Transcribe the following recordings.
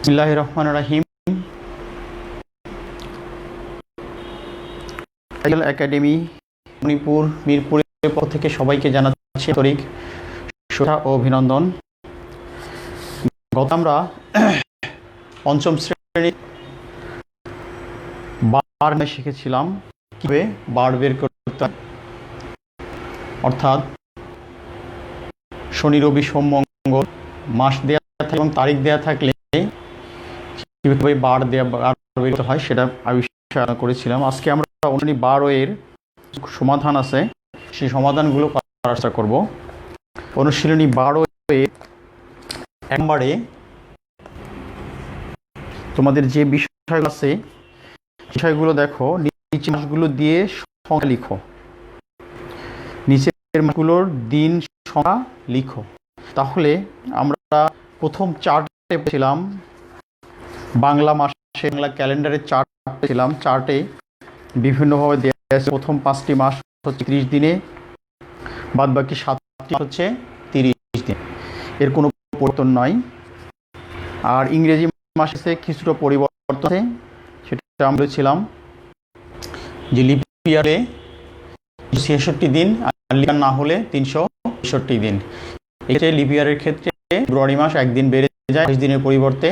বিসমিল্লাহির রহমানির রহিম। একাডেমি মণিপুর মিরপুরের পক্ষ থেকে সবাইকে জানাচ্ছি আন্তরিক শুভেচ্ছা ও অভিনন্দন। গত আমরা পঞ্চম শ্রেণীর বার শিখেছিলাম কিভাবে বার বের করতে হয়, অর্থাৎ শনি রবি সোম মঙ্গল মাস দেওয়া থাকে এবং তারিখ দেওয়া থাকলে কিভাবে বার দেওয়া বের করতে হয় সেটা আবিষ্কার করেছিলাম। আজকে আমরা অনুশীলনী 12 এর সমাধান আছে, সেই সমাধানগুলো করার চেষ্টা করব। অনুশীলনী 12 এর 1 নম্বরে তোমাদের যে বিষয়গুলো আছে বিষয়গুলো দেখো, নিচের মাসগুলো দিয়ে সংখ্যা লিখো, নিচের মাসগুলোর দিন সংখ্যা লিখো। তাহলে আমরা প্রথম চার্টে পেয়েছিলাম বাংলা মাসে, বাংলা ক্যালেন্ডারের চার্ট পেয়েছিলাম। চার্টে বিভিন্নভাবে দেওয়া আছে। প্রথম 5টি মাস হচ্ছে 30 দিনে, বাদ বাকি 7টি হচ্ছে 30 দিন, এর কোনো পরিবর্তন নয়। আর ইংরেজি মাসে কিছুটা পরিবর্তন আছে, সেটা আমরা বলেছিলাম যে লিপ ইয়ারে 66 দিন, আর লিপ ইয়ার না হলে 366 দিন। এক্ষেত্রে লিপ ইয়ারের ক্ষেত্রে ফেব্রুয়ারি মাস একদিন বেড়ে যায়, 22 দিনের পরিবর্তে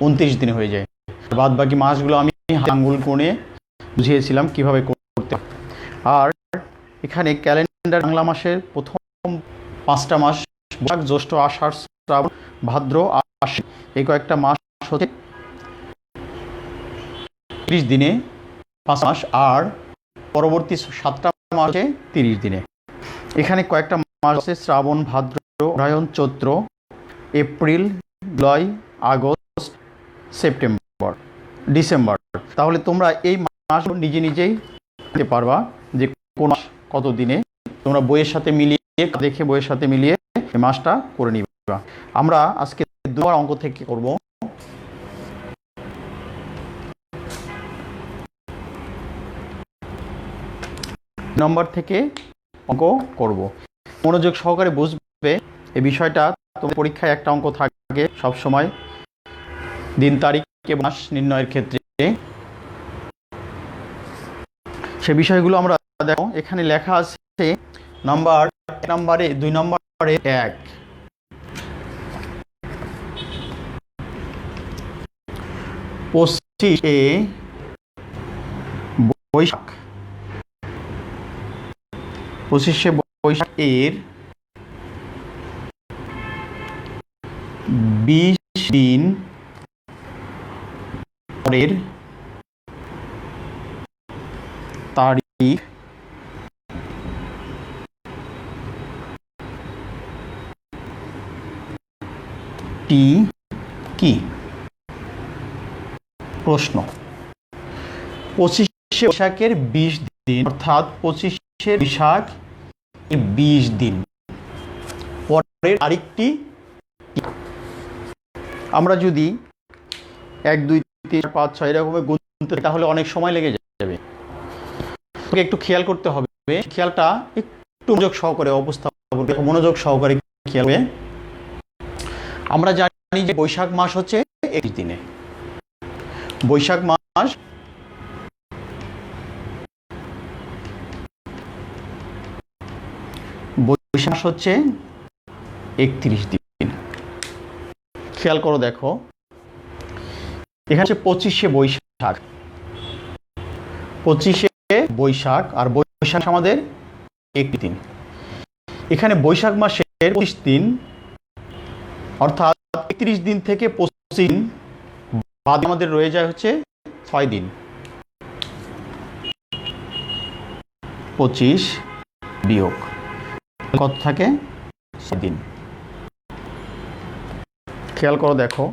29 দিন হয়ে যায়। বাদ বাকি মাসগুলো আমি আঙ্গুল কোণে বুঝিয়েছিলাম কিভাবে করতে। আর এখানে ক্যালেন্ডার বাংলা মাসের প্রথম 5টা মাস বৈশাখ জ্যৈষ্ঠ আষাঢ় শ্রাবণ ভাদ্র আশ্বিন, এই কয়েকটা মাস হচ্ছে 30 দিনে 5 মাস, আর পরবর্তী 7টা মাস হচ্ছে 30 দিনে। এখানে কয়েকটা মাস আছে শ্রাবণ ভাদ্র অগ্রহায়ণ চৈত্র April July August September December. তাহলে তোমরা এই মাসগুলো নিজে নিজেই দেখতে পারবা যে কোন মাস কত দিনে, তোমরা বইয়ের সাথে মিলিয়ে দেখে বইয়ের সাথে মিলিয়ে এই মাসটা করে নিবা। আমরা আজকে 2 অঙ্ক থেকে করব। নম্বর থেকে অঙ্ক করব, মনোযোগ সহকারে বুঝবে এই বিষয়টা। তোমাদের পরীক্ষায় একটা অঙ্ক থাকে সব সময় দিন তারিখ মাস নির্ণয়ের ক্ষেত্রে, সে বিষয়গুলো আমরা দেখো। এখানে লেখা আছে নাম্বার 1 নম্বরে 2 নম্বরে 1 25 বৈশাখ, 25 বৈশাখ এর 20 দিন পরের তারিখ টি কি? প্রশ্ন, 25 বৈশাখের 20 দিন, অর্থাৎ 25 বৈশাখ 20 দিন পরের তারিখটি। আমরা যদি 1 2 3 4 5 6 এরকম গুনতে তাহলে অনেক সময় লেগে যাবে। একটু খেয়াল করতে হবে, খেয়ালটা একটু মনোযোগ সহকারে উপস্থাপন, মনোযোগ সহকারে খেয়াল হবে। আমরা জানি যে বৈশাখ মাস হচ্ছে 21 দিনে, বৈশাখ মাস হচ্ছে 31 দিন। খেয়াল করো, দেখো এখানে হচ্ছে 25 বৈশাখ, 25 বৈশাখ, আর বৈশাখ আমাদের 1 দিন। এখানে বৈশাখ মাসের 25 দিন, অর্থাৎ 31 দিন থেকে 25 দিন বাদ আমাদের রয়ে যায় হচ্ছে 6 দিন। 25 বিয়োগ কত থাকে? 6 দিন। খেয়াল করো, দেখো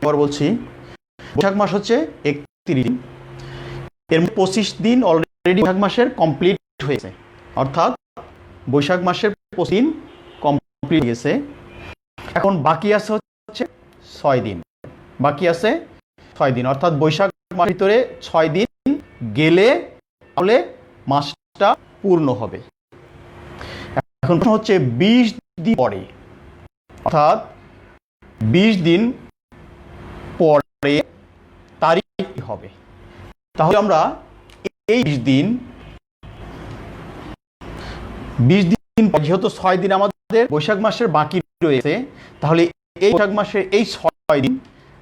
এবার বলছি বৈশাখ মাস হচ্ছে 31 দিন, এর 25 দিন অলরেডি বৈশাখ মাসের কমপ্লিট হয়েছে, অর্থাৎ বৈশাখ মাসের 25 দিন কমপ্লিট গেছে। এখন বাকি আছে হচ্ছে 6 দিন, বাকি আছে 6 দিন, অর্থাৎ বৈশাখ মাসের ভিতরে 6 দিন গেলে তাহলে মাসটা পূর্ণ হবে। এখন হচ্ছে 20 দিন পরে, অর্থাৎ 20 দিন পর কি হবে? তাহলে আমরা এই 20 দিন যেহেতু 6 দিন আমাদের বৈশাখ মাসের বাকি রয়েছে, তাহলে এই বৈশাখ মাসের এই 6 দিন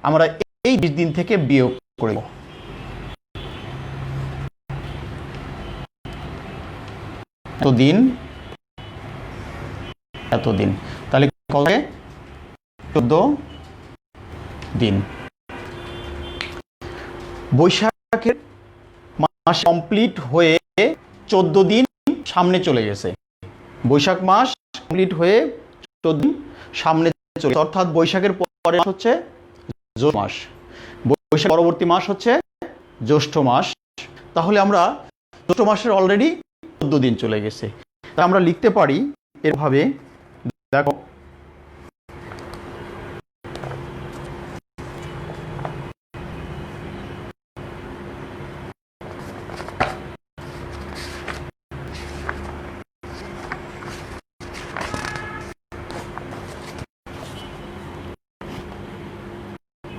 আমরা এই 20 দিন থেকে বিয়োগ করে দেব। এতদিন তাহলে কত থাকে? 14 দিন। বৈশাখের মাস কমপ্লিট হয়ে 14 দিন সামনে চলে গেছে। বৈশাখ মাস কমপ্লিট হয়ে 14 দিন সামনে চলে, অর্থাৎ বৈশাখের পরের মাস হচ্ছে জ্যৈষ্ঠ মাস, বৈশাখ পরবর্তী মাস হচ্ছে জ্যৈষ্ঠ মাস। তাহলে আমরা জ্যৈষ্ঠ মাসের অলরেডি 14 দিন চলে গেছে। তা আমরা লিখতে পারি এভাবে, দেখো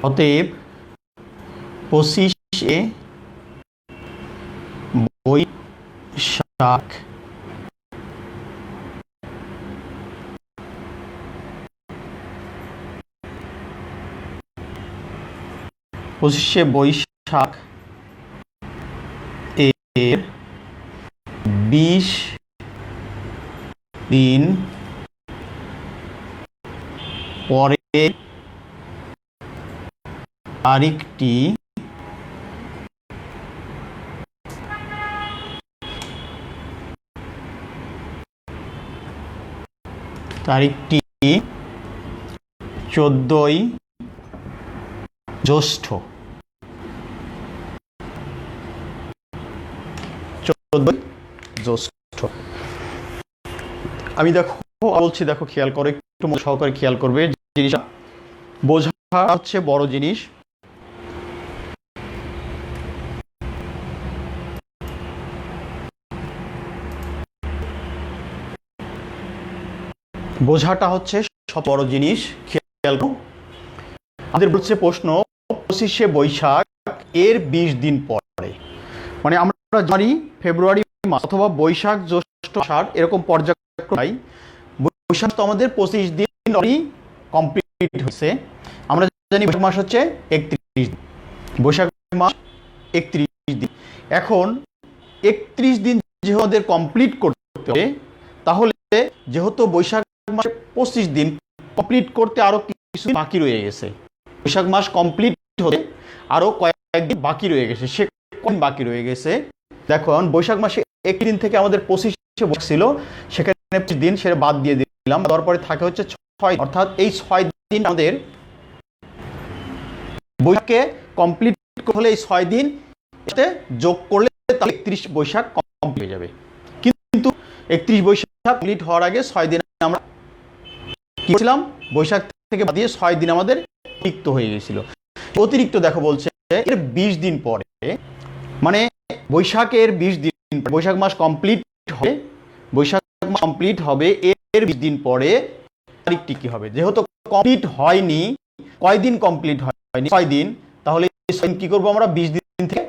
অতএব 25 বৈশাখ এর 20 দিন পরে তারিখটি তারিখটি 14ই জ্যৈষ্ঠ। 14ই জ্যৈষ্ঠ। আমি দেখো বলছি, দেখো খেয়াল করে, একটু সহকারে খেয়াল করবে। জিনিসটা বোঝা হচ্ছে বড় জিনিস। বোঝাটা হচ্ছে সব বড় জিনিস। খেয়াল করো, আমাদের বলছে প্রশ্ন 25শে বৈশাখ এর 20 দিন পরে, মানে আমরা জানি ফেব্রুয়ারি মাস অথবা বৈশাখ জ্যৈষ্ঠ আষাঢ় এরকম পর্যায়ক্রমে বৈশাখ তো আমাদের 25 দিন অলরেডি কমপ্লিট হয়েছে। আমরা জানি বৈশাখ মাস হচ্ছে 31 দিন, বৈশাখ মাস 31 দিন। এখন 31 দিন যেহেতু আমাদের কমপ্লিট করতে হবে, তাহলে যেহেতু বৈশাখ মাসে 25 দিন কমপ্লিট করতে আরো কিছু বাকি রয়ে গেছে, বৈশাখ মাস কমপ্লিট হতে আরো কয়েকদিন বাকি রয়ে গেছে। সে কোন বাকি রয়ে গেছে দেখো, এখন বৈশাখ মাসে 1 দিন থেকে আমাদের 25 বৈশাখ ছিল, সেখানে 25 দিন সেটা বাদ দিয়ে দিলাম, তারপরে থাকে হচ্ছে 6, অর্থাৎ এই 6 দিন আমাদের বৈশাখে কমপ্লিট হলে এই 6 দিন যোগ করলে তাহলে 31 বৈশাখ কমপ্লিট হয়ে যাবে। কিন্তু 31 বৈশাখ কমপ্লিট হওয়ার আগে 6 দিন আমরা কি ছিলাম, বৈশাখ থেকে বাদ দিয়ে 6 দিন আমাদের অতিরিক্ত হয়ে গেছিল। অতিরিক্ত দেখো বলছে এর 20 দিন পরে, মানে বৈশাখের 20 দিন, বৈশাখ মাস কমপ্লিট হবে, বৈশাখ মাস কমপ্লিট হবে এর 20 দিন পরে তারিখটি কি হবে? যেহেতু কমপ্লিট হয়নি, কয়দিন কমপ্লিট হয়নি? 6 দিন। তাহলে কি করব আমরা? 20 দিন থেকে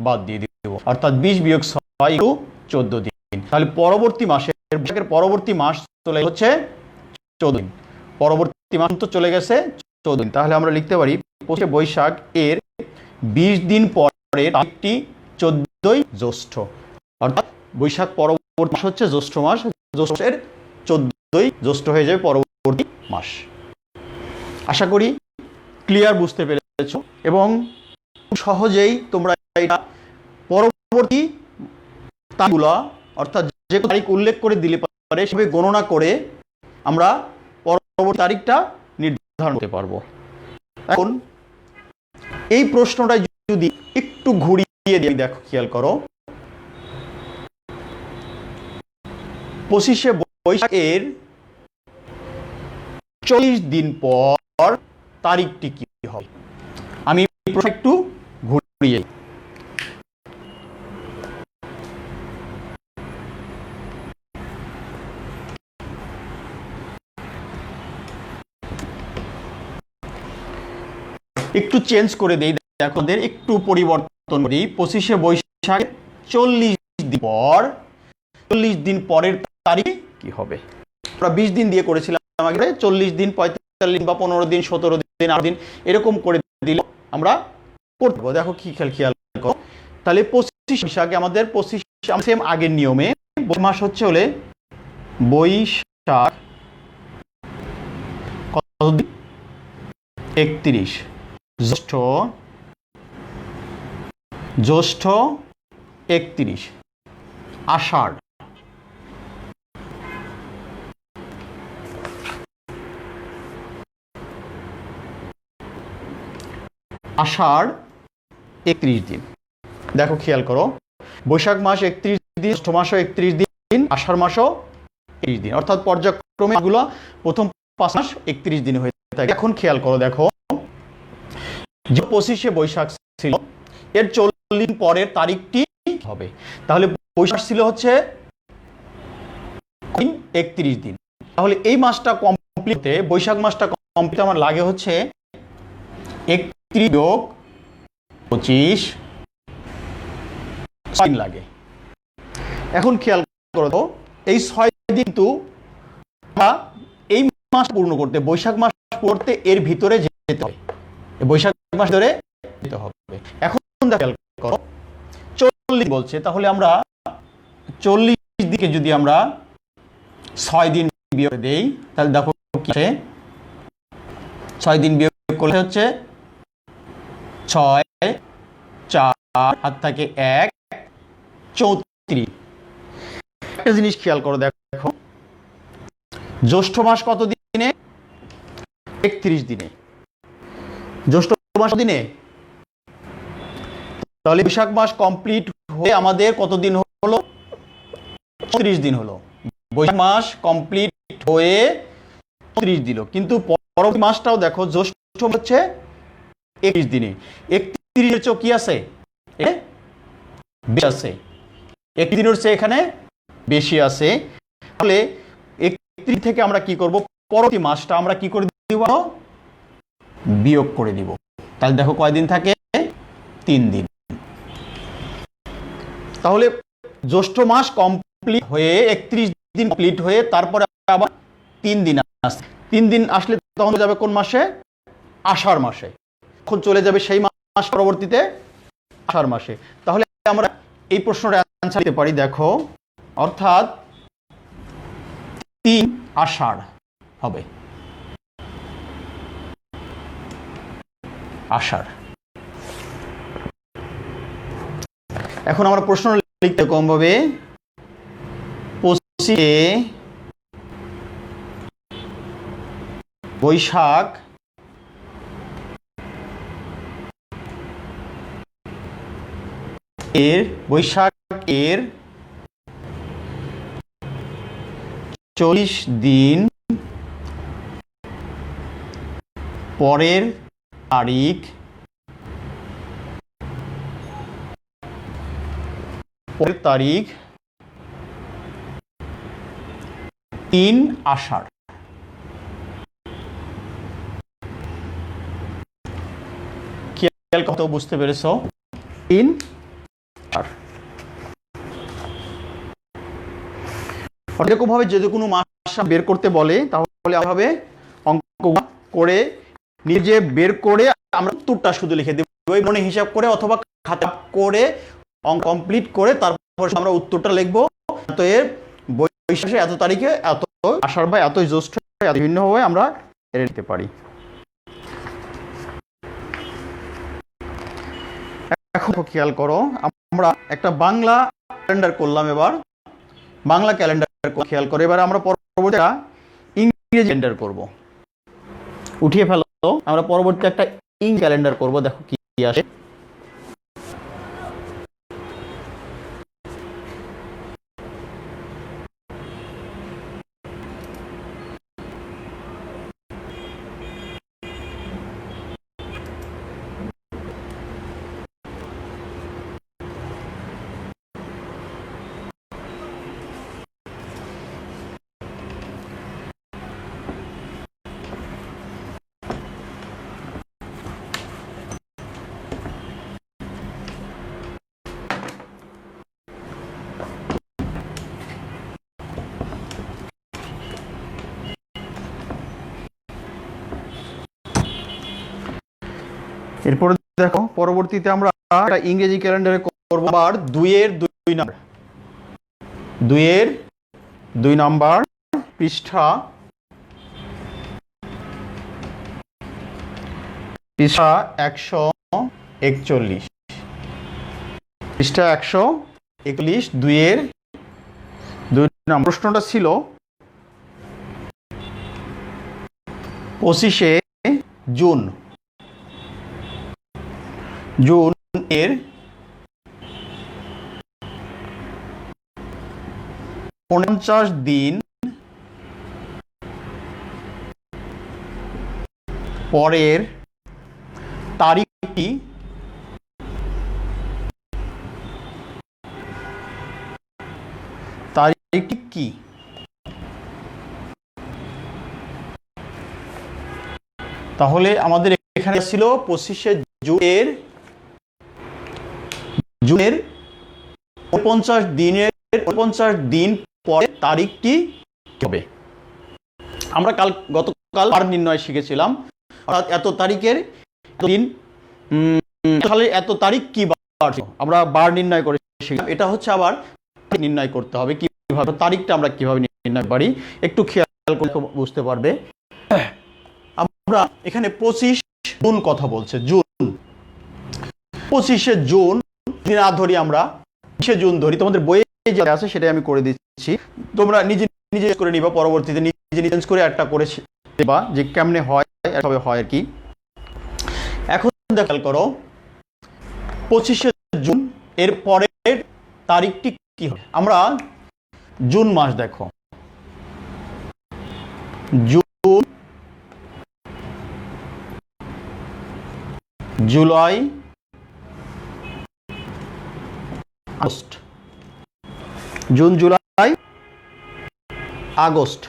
বাদ দিয়ে দিব, অর্থাৎ 20 বিয়োগ 6 14 দিন। তাহলে পরবর্তী মাসের বৈশাখের পরবর্তী মাস চলে হচ্ছে 14 দিন, পরবর্তী মাস তো চলে গেছে 14 দিন। তাহলে আমরা লিখতে পারি 25শে বৈশাখ এর 20 দিন পরে তারিখটি 14ই জ্যৈষ্ঠ, অর্থাৎ বৈশাখ পরবর্তী মাস হচ্ছে জ্যৈষ্ঠ মাস, জ্যৈষ্ঠের 14ই জ্যৈষ্ঠ হয়ে যাবে পরবর্তী মাস। আশা করি ক্লিয়ার বুঝতে পেরেছো, এবং খুব সহজেই তোমরা এটা পরবর্তী তারিখগুলো, অর্থাৎ যে তারিখ উল্লেখ করে দিলে পারে সেভাবে গণনা করে আমরা পরবর্তী তারিখটা নির্ধারণ করতে পারবো। এখন এই প্রশ্নটা যদি একটু ঘুরিয়ে দিই, দেখো খেয়াল করো, 25শে বৈশাখের 40 দিন পর তারিখটি কি হবে? আমি প্রশ্ন একটু ঘুরিয়ে, একটু চেঞ্জ করে দেই। আমাদের একটু পরিবর্তন করি। 25শে বৈশাখ 40 দিন পর, 40 দিন পরের তারিখ কি হবে? আমরা 20 দিন দিয়ে করেছিলাম আগে, 40 দিন, 45 দিন বা 15 দিন, 17 দিন, 8 দিন এরকম করে দিলে আমরা করতে পারবো। দেখো কি খেয়াল করো, তাহলে 25 বৈশাখে আমাদের 25 সেম আগের নিয়মে মাস হচ্ছে হলে বৈশাখ কতদিন? 31। জ্যৈষ্ঠ 31, আষাঢ় আষাঢ় 31 দিন। দেখো খেয়াল করো, বৈশাখ মাস 31 দিন, জ্যৈষ্ঠ মাসও 31 দিন, আষাঢ় মাসও 31 দিন, অর্থাৎ পর্যায়ক্রমে এগুলো প্রথম 5 মাস 31 দিন হয়ে থাকে। এখন খেয়াল করো, দেখো যে 25শে বৈশাখ ছিল এর 40 দিন পরের তারিখটি হবে। তাহলে বৈশাখ ছিল হচ্ছে 31 দিন, তাহলে এই মাসটা কমপ্লিট হতে, বৈশাখ মাসটা কমপ্লিট আমার লাগে হচ্ছে 31 যোগ 25 দিন লাগে। এখন খেয়াল করো তো, এই 6 দিন কিন্তু এই মাস পূর্ণ করতে, বৈশাখ মাস পড়তে এর ভিতরে যেতে হবে, বৈশাখ মাস ধরে যেতে হবে। এখন খেয়াল করো 40 বলছে, তাহলে আমরা 40 দিকে যদি আমরা 6 দিন বিয়োগ দেই, তাহলে দেখো কি আছে, 6 দিন বিয়োগ করলে হচ্ছে 6, 4, হাত থাকে 1, 34। একটা জিনিস খেয়াল করো, দেখো জ্যৈষ্ঠ মাস কত দিনে? 31 দিনে। জ্যৈষ্ঠ মাস দিনে, তাহলে বৈশাখ মাস কমপ্লিট হয়ে আমাদের কত দিন হলো? 30 দিন হলো। বৈশাখ মাস কমপ্লিট হয়ে 30 দিন, কিন্তু পরবর্তী মাসটাও দেখো জ্যৈষ্ঠ হচ্ছে 31 দিনে। 31 এর চেয়ে কি আছে? বেশি আছে, 31 দিনের চেয়ে এখানে বেশি আছে। তাহলে 31 থেকে আমরা কি করব? পরবর্তী মাসটা আমরা কি করে দিব? বিয়োগ করে দিব। তাহলে দেখো কয়দিন থাকে? 3 দিন। তাহলে জ্যৈষ্ঠ মাস কমপ্লিট হয়ে 31 দিন কমপ্লিট হয়ে তারপরে আবার 3 দিন আসে। 3 দিন আসলে তখন যাবে কোন মাসে? আষাঢ় মাসে। এখন চলে যাবে সেই মাস পরবর্তীতে আষাঢ় মাসে। তাহলে আমরা এই প্রশ্নটা অ্যানসার দিতে পারি, দেখো অর্থাৎ 3 আষাঢ় হবে। আষাঢ়। এখন আমরা প্রশ্ন লিখতে কম ভাবে, 25শে বৈশাখ এর 40 দিন পরের তারিখ তারিখ 3 আষাঢ়। খেয়াল কত বুঝতে পেরেছো? 3 আষাঢ়। এরকম ভাবে যদি কোনো মাস বের করতে বলে তাহলে এভাবে অঙ্ক করে নিজে বের করে আমরা উত্তরটা শুধু লিখে দেব, ওই মনে হিসাব করে অথবা খাতা করে অঙ্ক কমপ্লিট করে তারপর আমরা উত্তরটা লিখবো। তো এর বৈশাখে এত তারিখে এত আষাঢ় বা এত জ্যৈষ্ঠ, বিভিন্নভাবে আমরা এর নিতে পারি। এখন খেয়াল করো, আমরা একটা বাংলা ক্যালেন্ডার করলাম। এবার বাংলা ক্যালেন্ডার খেয়াল করে এবার আমরা পরবর্তী ইংরেজি ক্যালেন্ডার করব। উঠিয়ে ফেলো, আমরা পরবর্তী একটা ইংরেজি ক্যালেন্ডার করব। দেখো কি আসে। এরপরে দেখো পরবর্তীতে আমরা একটা ইংরেজি ক্যালেন্ডারে করব আবার 2 এর 2 নাম্বার পৃষ্ঠা 141, পৃষ্ঠা 141, 2 এর 2 নাম্বার। প্রশ্নটা ছিল 25শে জুন এর 49 দিন পরের তারিখটি কি? তাহলে আমাদের এখানে ছিল 25শে জুনের 49 দিন পরে তারিখটি হবে। আমরা গতকাল বার নির্ণয় শিখেছিলাম, অর্থাৎ এত তারিখের দিন তাহলে এত তারিখ কি বার, আমরা বার নির্ণয় করে শিখলাম। এটা হচ্ছে আবার নির্ণয় করতে হবে কিভাবে, তারিখটা আমরা কিভাবে নির্ণয় পারি একটু খেয়াল করে বুঝতে পারবে। আমরা এখানে 25 জুন কথা বলছে, জুন 25শে জুন না ধরি, আমরা 20শে জুন ধরি। তোমাদের বইয়ে যেটা আছে সেটাই আমি করে দিচ্ছি, তোমরা নিজে করে নিবা, পরবর্তীতে নিজে চেঞ্জ করে একটা করে দেবা যে কেমনে হয় আর কি। এখন খেয়াল করো 25শে জুন এর পরের তারিখটি কি হবে। আমরা জুন মাস, দেখো June, July, August, June, July, August.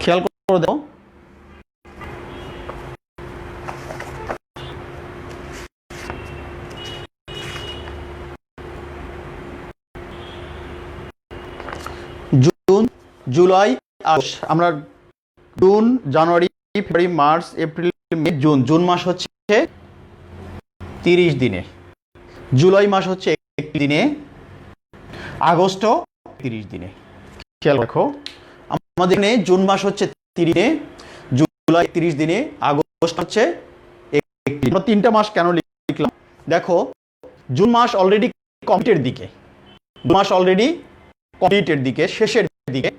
খেয়াল করে দাও জুন, জুলাই, আগস্ট। আমরা জুন, জানুয়ারি, ফেব্রুয়ারি, মার্চ, এপ্রিল, মে, জুন মাস হচ্ছে 30 দিনে, জুলাই মাস হচ্ছে 31 দিনে, আগস্ট 30 দিনে। খেয়াল রাখো আমাদের এখানে জুন মাস হচ্ছে 30 দিনে, জুলাই 30 দিনে, আগস্ট হচ্ছে 31 দিনে। আমরা 3টা মাস কেন লিখলাম দেখো, জুন মাস অলরেডি কমপ্লিটের দিকে, শেষের দিকে।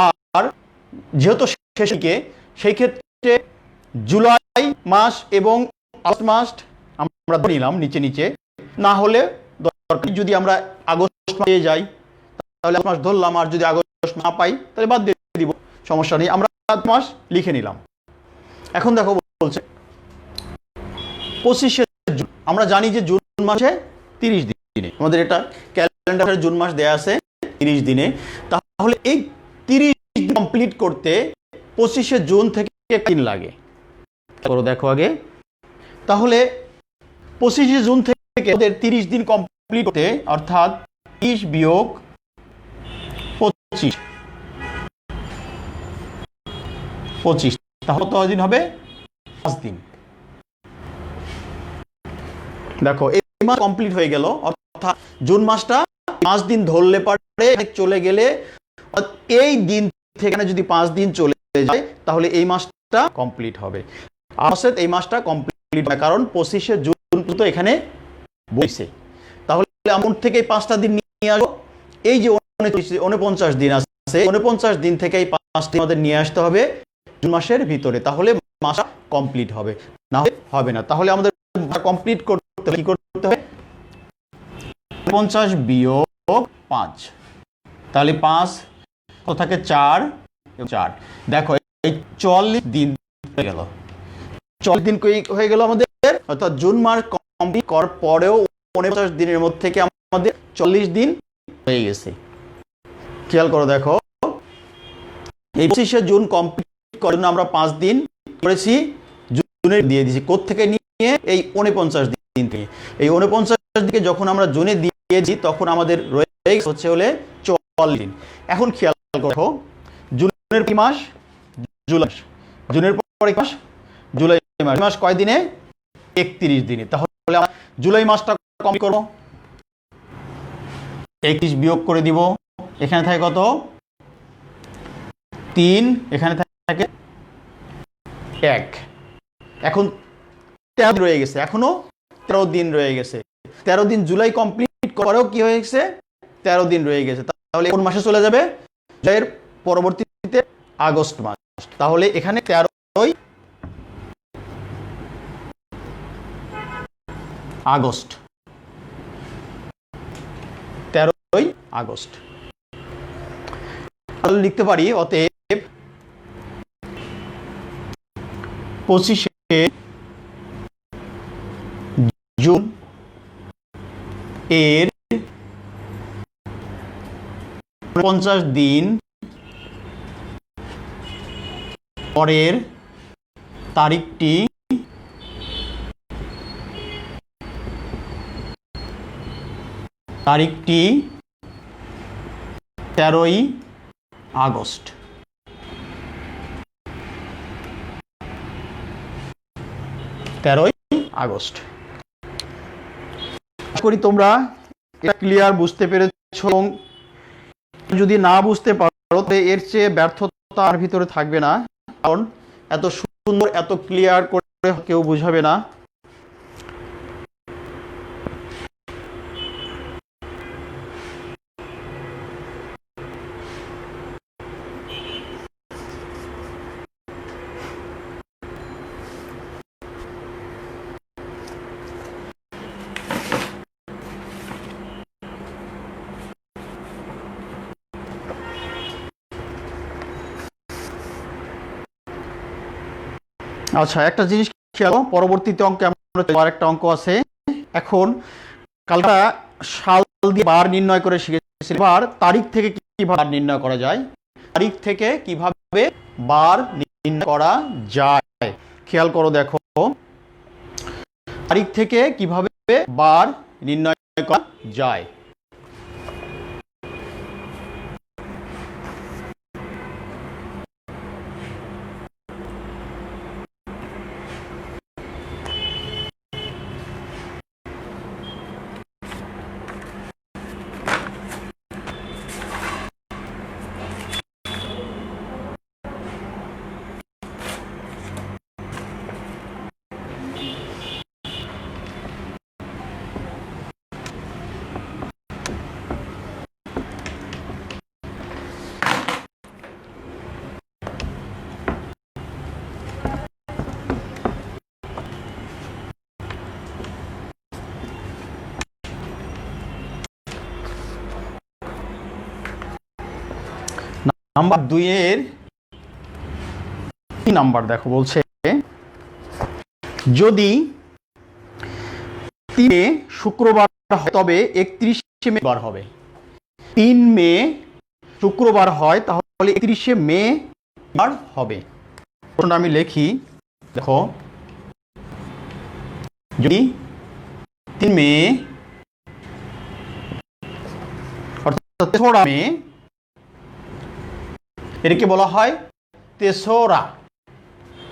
আর যেহেতু শেষের দিকে, সেই ক্ষেত্রে জুলাই মাস এবং আগস্ট মাস আমরা ধরে নিলাম নিচে, না হলে দরকার যদি আমরা আগস্ট পেয়ে যাই তাহলে মাস ধরলাম, আর যদি আগস্ট না পাই তাহলে বাদ দিয়ে দিব, সমস্যা নেই, আমরা মাস লিখে নিলাম। এখন দেখো বলছে 25শে জুন, আমরা জানি যে জুন মাসে 30 দিনে, আমাদের এটা ক্যালেন্ডারে জুন মাস দেয়া আছে 30 দিনে। তাহলে এই 30 দিন কমপ্লিট করতে 25শে জুন থেকে দিন লাগে, দেখো আগে। তাহলে 25শে জুন থেকে ওদের 30 দিন কমপ্লিট করতে, অর্থাৎ 30 বিয়োগ 25, তাহলে কত দিন হবে? 5 দিন। দেখো এই মাস কমপ্লিট হয়ে গেল, অর্থাৎ জুন মাসটা 5 দিন ধরলে পারে চলে গেলে, এই দিন থেকে যদি 5 দিন চলে যায় তাহলে এই মাসটা কমপ্লিট হবে। আসলে এই মাসটা কমপ্লিট হয় কারণ 25শে জুন তো এখানে বসে। তাহলে আমন থেকে 5টা দিন নিয়ে আসবো, এই যে 49 দিন আছে, 49 দিন থেকে এই 5 দিন আমাদের নিয়ে আসতে হবে জুন মাসের ভিতরে, তাহলে মাসটা কমপ্লিট হবে, না হবে না। তাহলে আমাদের কমপ্লিট করতে কি করতে হবে? 50 বিয়োগ 5, তাহলে 5 থাকে 4। দেখো এই 40 দিন হয়ে গেল, 40 দিন হয়ে গেল আমাদের, অর্থাৎ জুন মাস কমপ্লিট করার পরেও 49 দিনের মধ্যে থেকে আমাদের 40 দিন হয়ে গেছে। খেয়াল করো দেখো, এই 25শে জুন কমপ্লিট করার জন্য আমরা 5 দিন করেছি, জুনে দিয়ে দিয়েছি। কোত্থেকে নিয়ে? এই 49 দিন থেকে। এই 49 দিকে যখন আমরা জুনে দিয়েছি তখন আমাদের রয়ে হচ্ছে হলে 40 দিন। এখন খেয়াল করো জুনের কি মাস? জুলাই। জুনের পরে মাস জুলাই মাস। মাস কয় দিনে? 31 দিনে। তাহলে আমরা জুলাই মাসটা কমপ্লিট করব। 31 বিয়োগ করে দিব, এখানে থাকে কত? 3, এখানে থাকে 1। এখন 13 দিন রয়ে গেছে, এখনো 13 দিন রয়ে গেছে। 13 দিন জুলাই কমপ্লিট করেও কি হয়ে গেছে? 13 দিন রয়ে গেছে। তাহলে কোন মাসে চলে যাবে? জুলাইয়ের পরবর্তীতে আগস্ট মাস। তাহলে এখানে 13ই আগস্ট, 13ই আগস্ট লিখতে পারি। অতএব 25শে জুন এর 50 দিন পরের তারিখটি তারিখটি 13ই আগস্ট। 13ই আগস্ট। আশা করি তোমরা এটা ক্লিয়ার বুঝতে পেরেছো। যদি না বুঝতে পারো তাহলে এর চেয়ে ব্যর্থতা আর ভিতরে থাকবে না, কারণ এত সুন্দর এত ক্লিয়ার করে কেউ বুঝাবে না। আচ্ছা, একটা জিনিস খেয়াল, পরবর্তীতে অঙ্কে আমরা আরেকটা অঙ্ক আছে। এখন কালটা সাল দিয়ে বার নির্ণয় করে শিখেছি, এবার তারিখ থেকে কিভাবে বার নির্ণয় করা যায়, তারিখ থেকে কিভাবে বার নির্ণয় করা যায় খেয়াল করো। দেখো, তারিখ থেকে কিভাবে বার নির্ণয় করা যায়। নাম্বার 2 এর 3 নাম্বার দেখো, বলছে যদি 3 মে শুক্রবার হয় তবে 31শে মে বার হবে। 3 মে শুক্রবার হয় তাহলে 31শে মে বার হবে। প্রশ্নটা আমি লিখি, দেখো, যদি 3 মে অর্থাৎ 3রা মে, এটাকে বলা হয় তেসরা।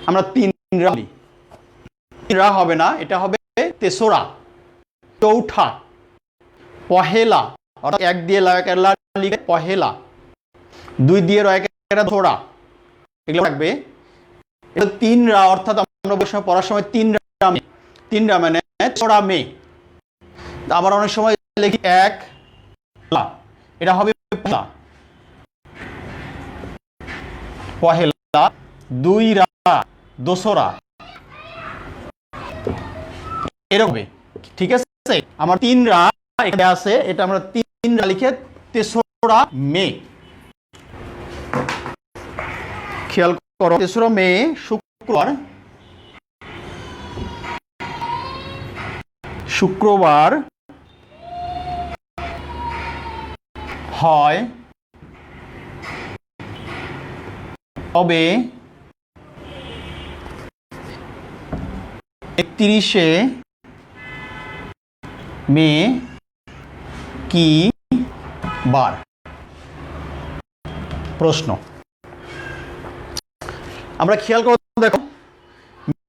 আমরা 3রা বলি, 3রা হবে না, এটা হবে তেসরা। চৌঠা, পহেলা, অর্থাৎ 1 দিয়ে লাগাকেলা লিখে পহেলা, 2 দিয়ে রয়কেরা থোড়া, এগুলো থাকবে। এটা 3রা, অর্থাৎ আমরা পড়ার সময় 3রা মে, 3রা মানে 3রা মে। আবার অনেক সময় লিখি 1 লা, এটা হবে পহেলা, 2রা দোসরা, এরকম। ঠিক আছে, আমার 3রা এখানে আছে, এটা আমরা 3রা লিখে 3রা মে। খেয়াল করো, 3রা মে শুক্রবার, শুক্রবার হয় তবে 31শে মে কি বার? প্রশ্ন। আমরা খেয়াল করে দেখো,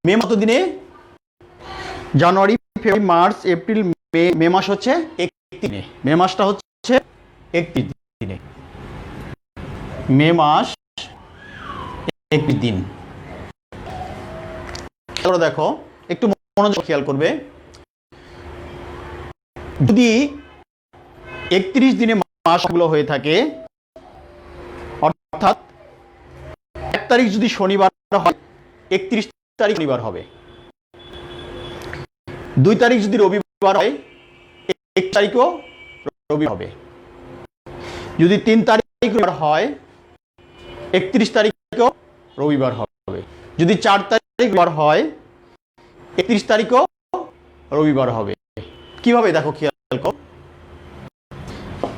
মে কত দিনে? জানুয়ারি, ফেব্রুয়ারি, মার্চ, এপ্রিল, মে। মে মাস হচ্ছে 31 দিনে। মে মাসটা হচ্ছে 31 দিনে। মে মাস 31 দিন। দেখো একটু মনোযোগ খেয়াল করবে, যদি 31 দিনে মাসগুলো হয়ে থাকে, অর্থাৎ 1 তারিখ যদি শনিবার হয়, 31 তারিখ শনিবার হবে। 2 তারিখ যদি রবিবার হয়, 1 তারিখও রবিবার হবে। যদি 3 তারিখ রবিবার হয়, 31 তারিখও রবিবার হবে। যদি 4 তারিখ রবিবার হয়, 31 তারিখও রবিবার হবে। কিভাবে দেখো, খেয়াল করো,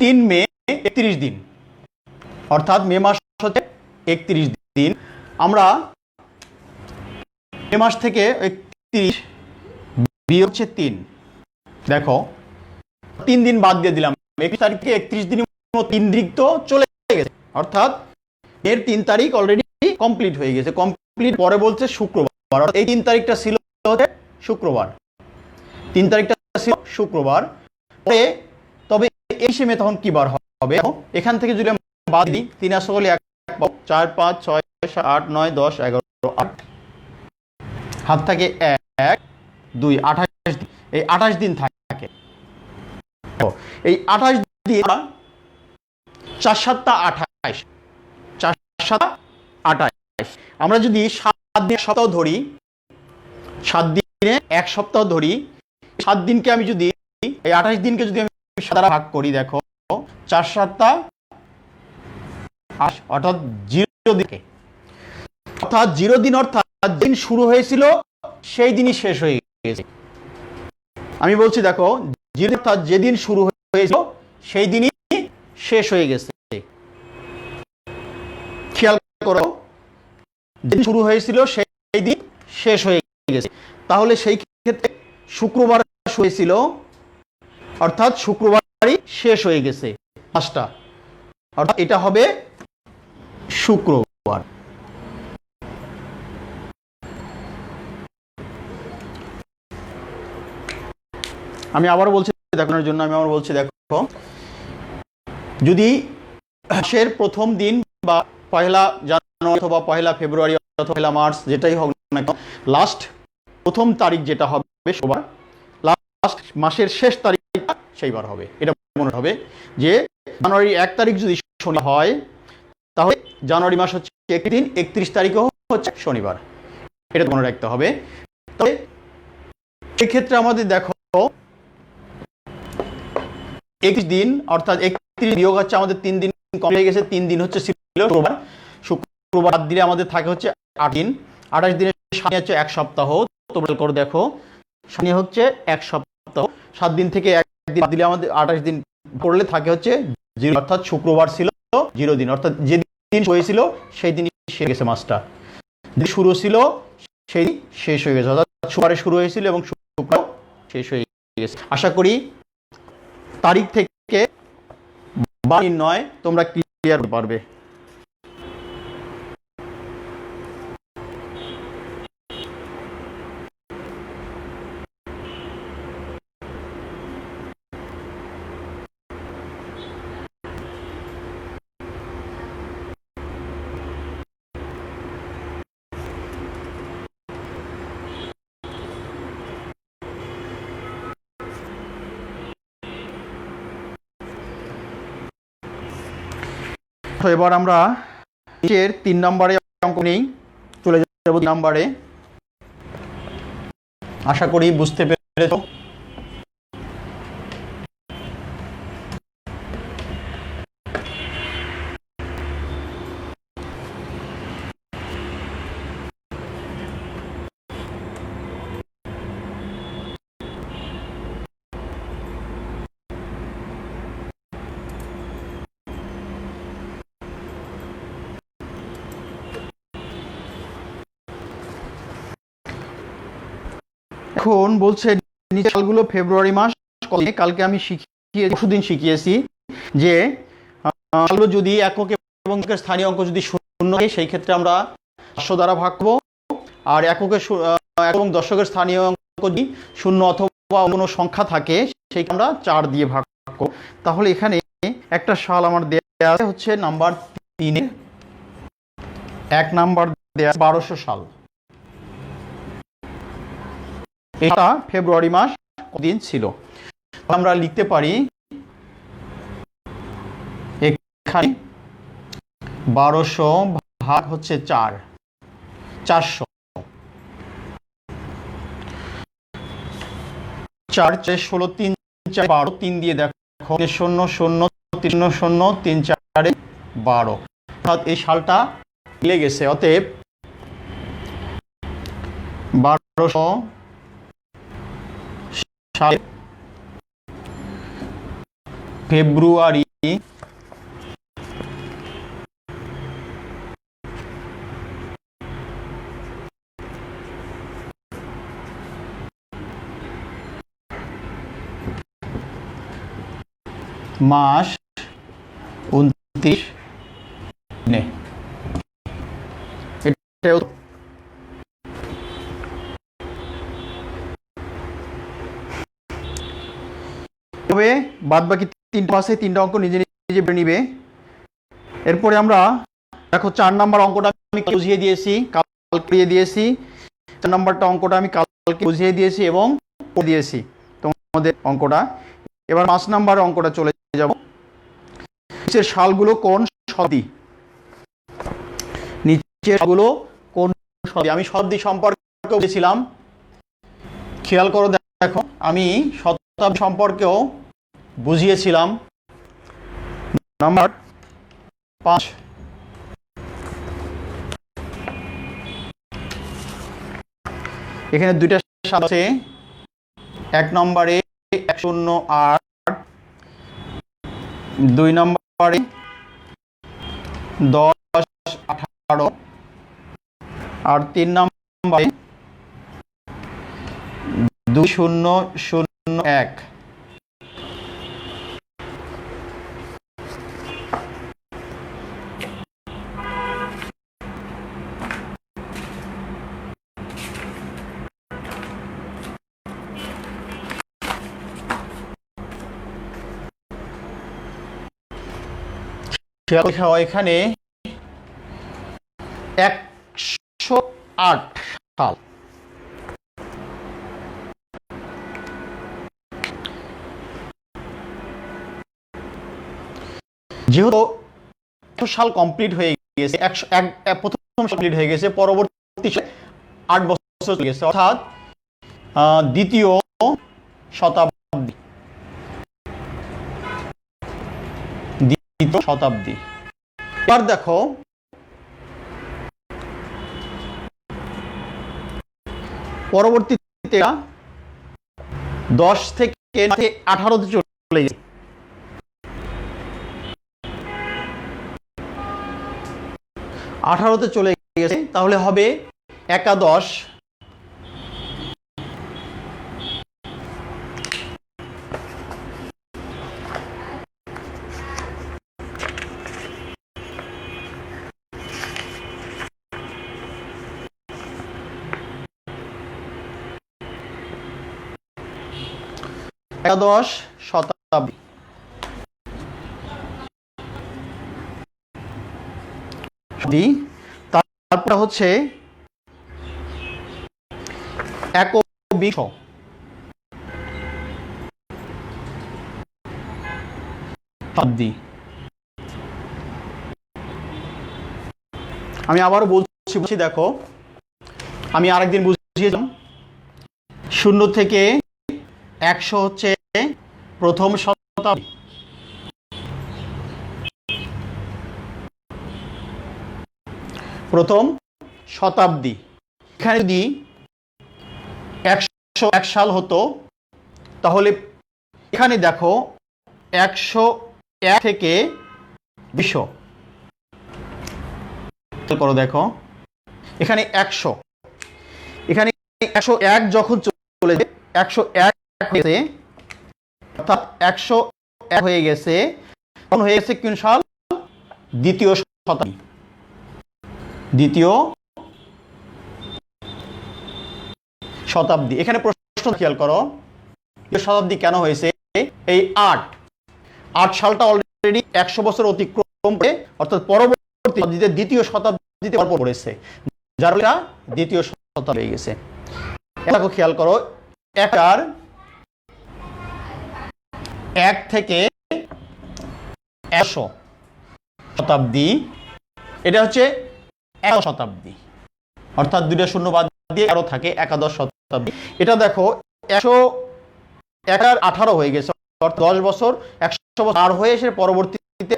3 মে 31 দিন, অর্থাৎ মে মাস হচ্ছে 31 দিন। আমরা মে মাস থেকে 31 বিয়োগ হচ্ছে 3, দেখো 3 দিন বাদ দিয়ে দিলাম। 21 তারিখ থেকে 31 দিন, 3 দিন তো চলে গেছে, অর্থাৎ এর 3 তারিখ অলরেডি কমপ্লিট হয়ে গেছে। কমপ্লিট পরে বলছে শুক্রবার, এই 3 তারিখটা ছিল শুক্রবার, 3 তারিখটা ছিল শুক্রবার। তবে এই মে তখন কি বার হবে? এখান থেকে যদি আমরা বাদ দিই, 3 আর 1 4 5 6 7 8 9 10 11 8, হাত থাকে 1 2 28 দিন। এই 28 দিন থাকে। এই 28 দিন 4 7 28, 4 7 28। আমরা যদি 7 দিনের সপ্তাহ ধরি, 7 দিনে 1 সপ্তাহ ধরি, 7 দিনকে আমি যদি, এই 28 দিনকে যদি আমি 7 দ্বারা ভাগ করি, দেখো 4 7 8, অর্থাৎ 0 দিকে, অর্থাৎ 0 দিন, অর্থাৎ দিন শুরু হয়েছিল সেই দিনই শেষ হয়ে গেছে। আমি বলছি দেখো, 0 অর্থাৎ যেদিন শুরু হয়েছিল সেই দিনই শেষ হয়ে গেছে। খেয়াল করো, যেদিন শুরু হয়েছিল সেই দিন শেষ হয়ে গেছে। তাহলে সেই ক্ষেত্রে শুক্রবার হয়েছিল, অর্থাৎ শুক্রবারই শেষ হয়ে গেছে মাসটা, অর্থাৎ এটা হবে শুক্রবার। আমি আবার বলছি দেখানোর জন্য, আমি আবার বলছি দেখো, যদি মাসের প্রথম দিন বা পয়লা জানুয়ারি অথবা পয়লা ফেব্রুয়ারি অথবা পয়লা মার্চ, যেটাই হোক না কেন, লাস্ট প্রথম তারিখ যেটা হবে সবার, লাস্ট মাসের শেষ তারিখটা সেইবার হবে। এটা মনে হবে যে জানুয়ারি 1 তারিখ যদি শনিবার হয়, তাহলে জানুয়ারি মাস হচ্ছে 1 দিন, 31 তারিখও হচ্ছে শনিবার। এটা মনে রাখতে হবে। তবে সেক্ষেত্রে আমাদের দেখো 21 দিন, অর্থাৎ 31 বিয়োগ হচ্ছে আমাদের 3 দিন কম হয়ে গেছে। 3 দিন হচ্ছে ছিল শুক্রবার, শুক্রবার দিলে আমাদের থাকে হচ্ছে 8 দিন। 28 দিনের সামনে হচ্ছে 1 সপ্তাহ। তোমরা করে দেখো, সামনে হচ্ছে 1 সপ্তাহ। 7 দিন থেকে 1 দিন দিলে আমাদের 28 দিন পড়লে থাকে হচ্ছে 0, অর্থাৎ শুক্রবার ছিল 0 দিন, অর্থাৎ যেদিন হয়েছিল সেই দিনই শেষ গেছে মাসটা। যেদিন শুরু ছিল সেই শেষ হয়ে গেছে, অর্থাৎ শুক্রবারে শুরু হয়েছিল এবং শুক্রবার শেষ হয়ে গেছে। আশা করি তারিখ থেকে বার নির্ণয় তোমরা ক্লিয়ার পারবে। এবার আমরা নিচের 3 নম্বরে অঙ্ক নেই, চলে যাব 3 নম্বরে। আশা করি বুঝতে পেরেছো। এখন বলছে নিচের সালগুলো ফেব্রুয়ারি মাস কত? কালকে আমি পরশুদিন শিখিয়েছি যে সালগুলো যদি একক এবং স্থানীয় অঙ্ক যদি শূন্য হয়, সেই ক্ষেত্রে আমরা 500 দ্বারা ভাগ করব, আর একক এবং দশকের স্থানীয় অঙ্ক যদি শূন্য অথবা কোনো সংখ্যা থাকে সেইটা আমরা 4 দিয়ে ভাগ করব। তাহলে এখানে একটা সাল আমার দেয়া আছে হচ্ছে নাম্বার 3 1 নাম্বার দেয়া 1200 সাল। এটা ফেব্রুয়ারি মাস দিন ছিল। আমরা লিখতে পারি এখানে 1200 ভাগ হচ্ছে 4, 400। 4 4 16 3 4 12, 3 দিয়ে দেখো 0 0 3 0 3 4 12, অর্থাৎ এই সালটা মিলে গেছে। অতএব 1200 সাল ফেব্রুয়ারি মাস 29 দিনে। এটাও তবে বাদ বাকি 3টা আছে, 3টা অঙ্ক নিজে নিজে বের নিবে। এরপরে আমরা দেখো 4 নাম্বার অঙ্কটা আমি বুঝিয়ে দিয়েছি, কালকে দিয়ে দিয়েছি। 4 নাম্বারটা অঙ্কটা আমি কালকে বুঝিয়ে দিয়েছি এবং করে দিয়েছি তোমাদের অঙ্কটা। এবার 5 নাম্বার অঙ্কটা চলে যাব। নিচের সালগুলো কোন শতাব্দী? নিচের সালগুলো কোন শতাব্দী? আমি শতাব্দী সম্পর্কে বলেছিলাম, খেয়াল করো দেখো, আমি শতাব্দী সম্পর্কেও বুঝিয়েছিলাম। নাম্বার 5, এখানে 2টা সাল আছে। 1 নম্বরে 108, 2 নম্বরে 10 18, আর 3 নম্বরে 2001। এখানে 108 সাল। যেহেতু 100 সাল কমপ্লিট হয়ে গেছে, প্রথম কমপ্লিট হয়ে গেছে, পরবর্তী 8 বছর চলে গেছে, অর্থাৎ দ্বিতীয় শতাব্দী। এবার দেখো পরবর্তীতে 10 থেকে 18তে চলে গেছে। চলে গেছে, তাহলে হবে একাদশ। একাদশ শতাব্দী। তারপর হচ্ছে একবিংশ শতাব্দী। আমি আবারও বলছি, দেখো আমি আরেকদিন বুঝিয়েছিলাম, 0 থেকে 100 হচ্ছে প্রথম শতাব্দী, এখানে যদি 101 সাল হতো, তাহলে এখানে দেখো 101 থেকে 200 করো, দেখো এখানে 100, এখানে 101 যখন চলে যায় 101 হয়েছে, অর্থাৎ 101 হয়ে গেছে, তখন হয়ে গেছে কোন সাল? দ্বিতীয় শতাব্দী। এখানে প্রশ্ন খেয়াল করো, শতাব্দী কেন হয়েছে? এই আট সালটা অলরেডি 100 বছর অতিক্রম করে, অর্থাৎ পরবর্তী দ্বিতীয় শতাব্দীতে পড়েছে, যার ফলে দ্বিতীয় শতাব্দী হয়ে গেছে। দেখো খেয়াল করো, 1 থেকে 100 শতাব্দী, এটা হচ্ছে 11 শতাব্দী, অর্থাৎ 2টা শূন্য বাদ দিয়ে 11 থাকে, একাদশ শতাব্দী। এটা দেখো 118 হয়ে গেছে, অর্থাৎ 10 বছর 100 বছর আর হয়ে এসে পরবর্তীতে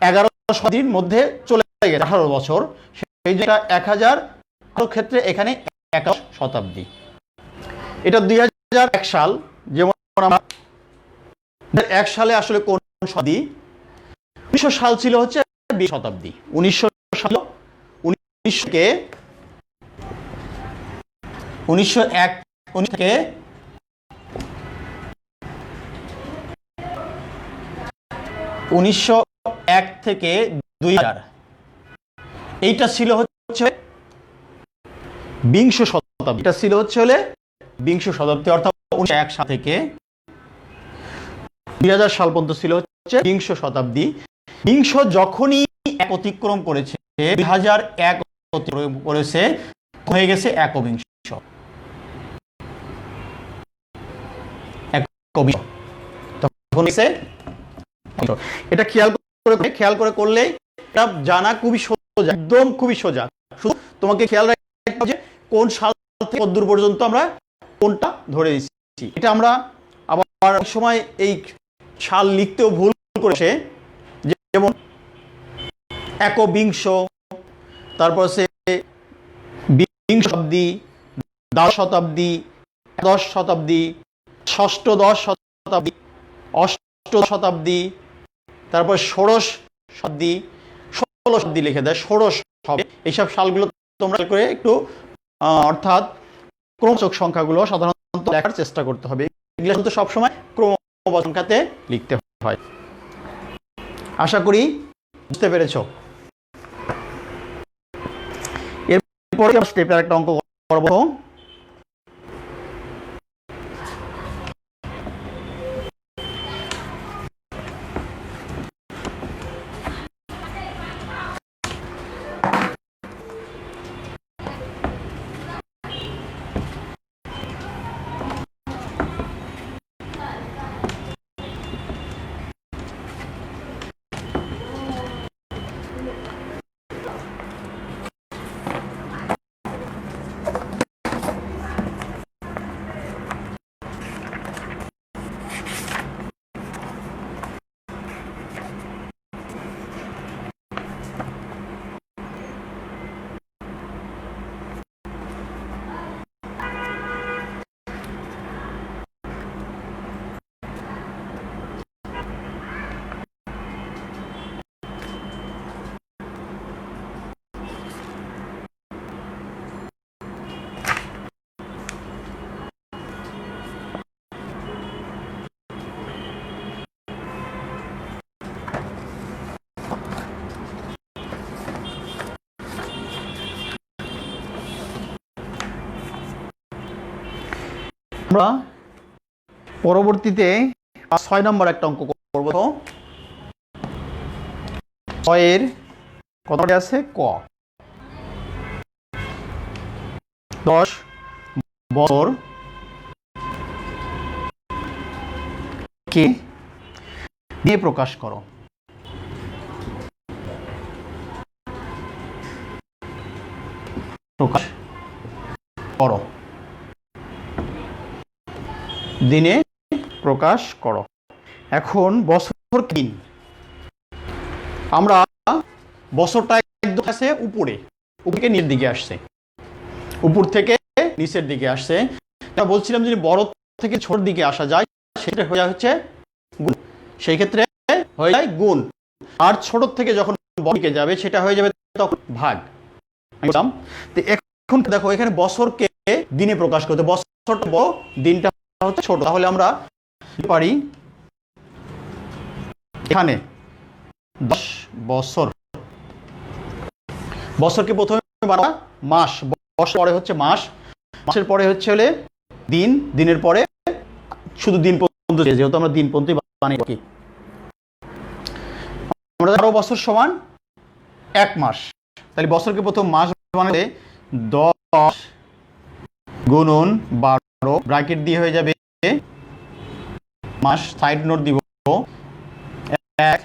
11 শতাব্দীর মধ্যে চলে গেছে 18 বছর, সেই যেটা 1000 ক্ষেত্রে এখানে 21 শতাব্দী। এটা 2001 সাল, যেমন আমরা 1 সালে আসলে কোন শতাব্দী? 1900 সাল ছিল হচ্ছে 20 শতাব্দী। 1900 সাল 1901 থেকে 1901 থেকে 2000, এইটা ছিল হচ্ছে 20 শতাব্দী। এটা ছিল হচ্ছে 20 শতাব্দী, অর্থাৎ 1901 সাল থেকে 2000 সাল পর্যন্ত ছিল হচ্ছে 20 শতাব্দী। 20 যখনই এক অতিক্রম করেছে, 2001 অতিক্রম করেছে, হয়ে গেছে একবিংশ। তখন এটা খেয়াল করে করলে এটা জানা খুবই সোজা, একদম খুবই সোজা। শুধু তোমাকে খেয়াল রাখতে হবে যে কোন সাল থেকে কত দূর পর্যন্ত আমরা কোনটা ধরে দিচ্ছি। এটা আমরা আবার অনেক সময় এই সাল লিখতেও ভুল করেছে, যেমন একবিংশ, তারপর সে 20 শতাব্দী, 10 শতাব্দী, 10 শতাব্দী, ষষ্ঠদশ শতাব্দী, অষ্টদশ শতাব্দী, তারপর ষোড়শ শতাব্দী, 16 শতাব্দী লিখে দেয়, ষোড়শ হবে। এইসব সালগুলো তোমরা করে একটু অর্থাৎ ক্রমবাচক সংখ্যাগুলো সাধারণত লেখার চেষ্টা করতে হবে। এগুলো কিন্তু সবসময় ক্রমবাচক সংখ্যাতে লিখতে হয়। আশা করি বুঝতে পেরেছ। এরপরে স্টেপের একটা অঙ্ক করব। আমরা পরবর্তীতে 6 নম্বর একটা অঙ্ক করব। 6 কতটা আছে? ক। 10 বছর কে দিয়ে প্রকাশ করো। প্রকাশ করো, দিনে প্রকাশ করো। এখন বছর দিন, আমরা বছরটা একদম আছে উপরে, উপরে নিচের দিকে আসছে, উপর থেকে নিচের দিকে আসছে। বলছিলাম যদি বড় থেকে ছোট দিকে আসা যায় সেটা হয়ে হচ্ছে গুণ, সেই ক্ষেত্রে হয়ে যায় গুণ। আর ছোট থেকে যখন বড় দিকে যাবে সেটা হয়ে যাবে তখন ভাগ। তো এখন দেখো এখানে বছরকে দিনে প্রকাশ করতে, বছরটা বড়, দিনটা হচ্ছে ছোট, তাহলে আমরা পারি এখানে 10 বছর। বছরকে প্রথমে বানাবো মাস, বছর পরে হচ্ছে মাস, মাসের পরে হচ্ছে হলে দিন, দিনের পরে শুধু দিন পর্যন্ত, যেহেতু আমরা দিন পর্যন্তই বানাই কি আমরা 12 বছর সমান 1 মাস। তাহলে বছরকে প্রথম মাস বানালে 10 গুণন 12 ব্র্যাকেট দিয়ে হয়ে যাবে মাস, সাইড নোট দিব 1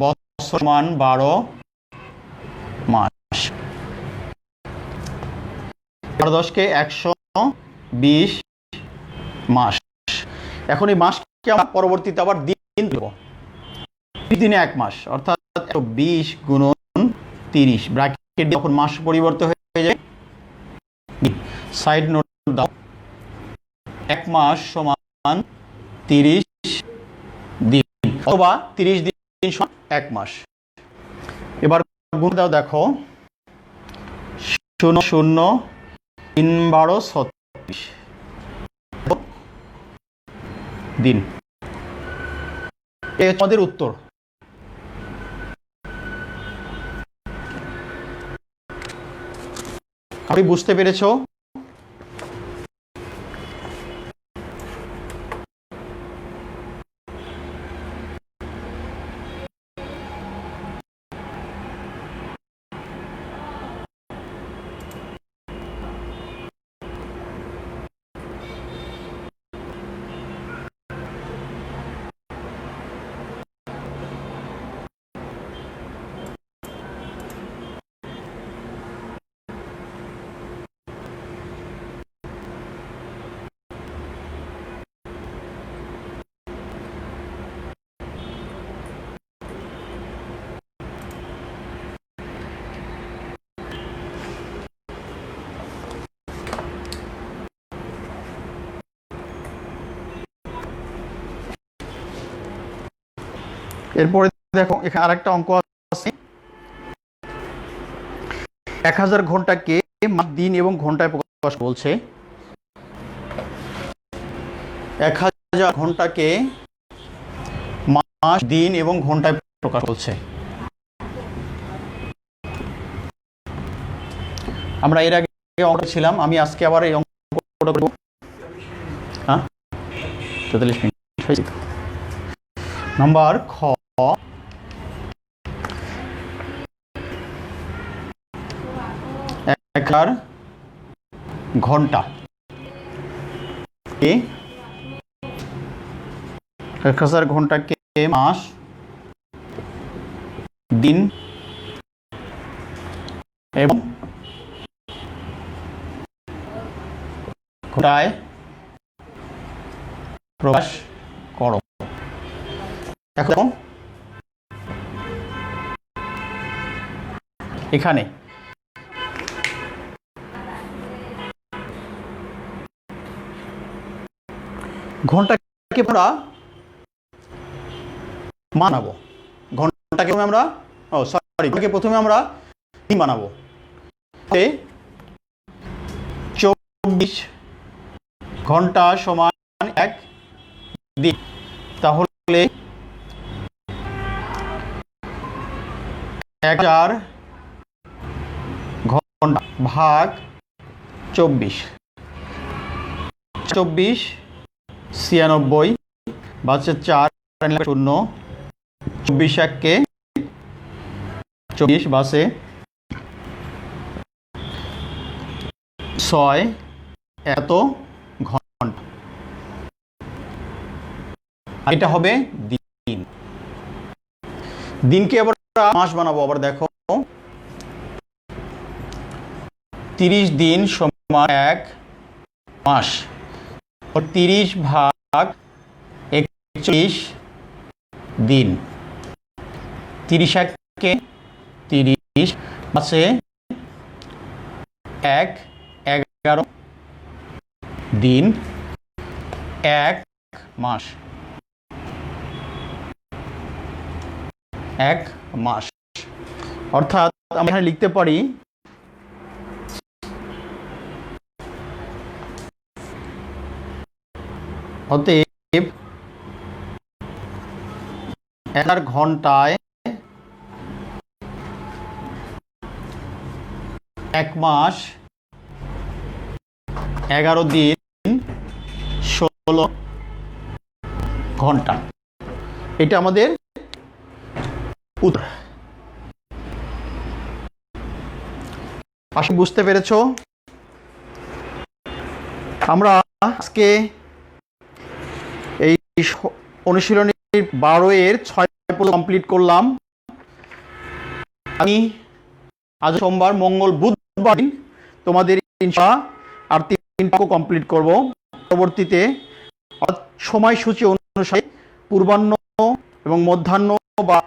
বছর সমান 12 মাস। 10কে 120 মাস। এখন এই মাসকে আমরা পরবর্তীতে আবার দিন দেব, দিনে 1 মাস, অর্থাৎ 120 গুণন 30 ব্র্যাকেট যখন মাস পরিবর্তন হয়ে যায় সাইড নোট দাও 1 মাস সমান 30 দিন অথবা 30 দিন সমান 1 মাস। এবার গুণ দাও, দেখো 0 0 3 12 36 দিন। এই আমাদের উত্তর। আপনি বুঝতে পেরেছো? এরপরে দেখো এখানে আরেকটা অঙ্ক আছে, 1000 ঘন্টাকে মাস, দিন এবং ঘন্টায় প্রকাশ বলছে। 1000 ঘন্টাকে মাস, দিন এবং ঘন্টায় প্রকাশ বলছে। আমরা এর আগে অঙ্ক ছিলাম, আমি আজকে আবার এই অঙ্কটা করব। হ্যাঁ 43 মিনিট হয়েছে। নাম্বার খ, 1000 ঘন্টা কে 1000 ঘন্টাকে মাস, দিন এবং ঘন্টায় প্রকাশ করো। এখন এখানে ঘন্টাকে আমরা বানাবো, ঘন্টাকে আমরা প্রথমে আমরা দিন বানাবো। 24 ঘন্টা সমান 1 দিন। তাহলে 1000 ঘন্টা ভাগ 24, 24 96 বাচ্চা 4 0, 24 1কে 24 বাসে 6 এত ঘন্টা। এটা হবে দিন। দিনকে আবার মাস বানাবো। আবার দেখো 30 দিন সমান 1 মাস, 30 ভাগ 41 দিন। 30 1কে 30 মাসে 1 11 দিন, 1 মাস, 1 মাস। অর্থাৎ আমরা এখানে লিখতে পারি অতএব 1000 ঘন্টায় 1 মাস 11 দিন 16 ঘন্টা। এটা আমাদের উত্তর। আশা বুঝতে পেরেছো? আমরা আজকে এই অনুশীলনী 12 এর 6 কমপ্লিট করলাম। আমি আজ সোমবার, মঙ্গল, বুধবার দিন তোমাদের ইনশাআল্লাহ আর 3টা কমপ্লিট করব। পরবর্তীতে সময়সূচি অনুসারে পূর্বাহ্ন এবং মধ্যাহ্ন বা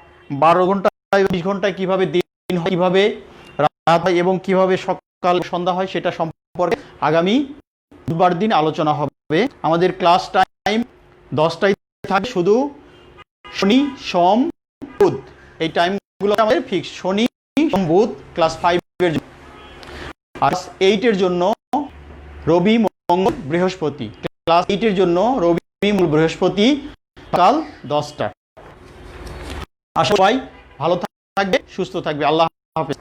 12 ঘন্টা 20 ঘন্টায় কিভাবে দিন হয়, কিভাবে রাত হয় এবং কিভাবে সকাল সন্ধ্যা হয় সেটা সম্পর্কে আগামী বুধবার দিন আলোচনা হবে। আমাদের ক্লাস টাইম 10টায় থাকে, শুধু শনি, সোম, বুধ এই টাইমগুলো আমাদের ফিক্স। শনি, সোম, বুধ ক্লাস 5 এর জন্য, আর 8 এর জন্য রবি, মঙ্গল, বৃহস্পতি। ক্লাস 8 এর জন্য রবি, মঙ্গল, বৃহস্পতি সকাল 10টা। আশা সবাই ভালো থাকবে, সুস্থ থাকবে। আল্লাহ হাফেজ।